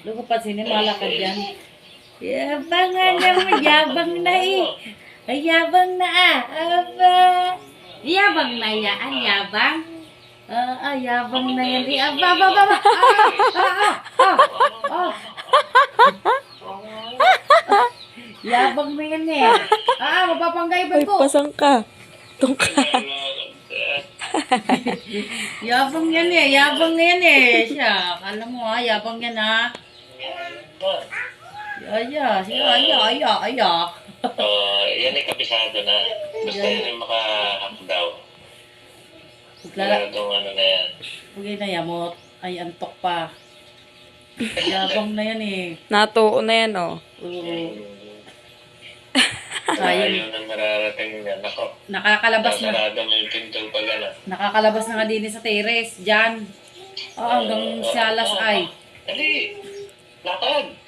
Lukupat sini malakad yan. Yabang nga naman, yabang na eh. Ay, yabang na ah. Aba. Yabang na yan, yabang. Yabang na yan. Aba, aba, aba. Yabang na yan eh. Mapapanggayban Ay, ko. pasang ka. Tungka. Yabang yan eh. Yabang na yan eh. Siya, kala mo ah, yabang yan ah. Aya. Yan ay kabisado na. Basta yun ay makahakdaw. Lala, Itong ano na yan. pugay na yamot. Ay, antok pa. Yabang na yan eh. Natuo na yan, oh. Sayang. Ayaw na mararating yan. Ako, Nakakalabas na. nasarado mo yung pinto pag ano. Nakakalabas na nga din sa terrace. Diyan. Hanggang sa alas ay. Dali! Lakad!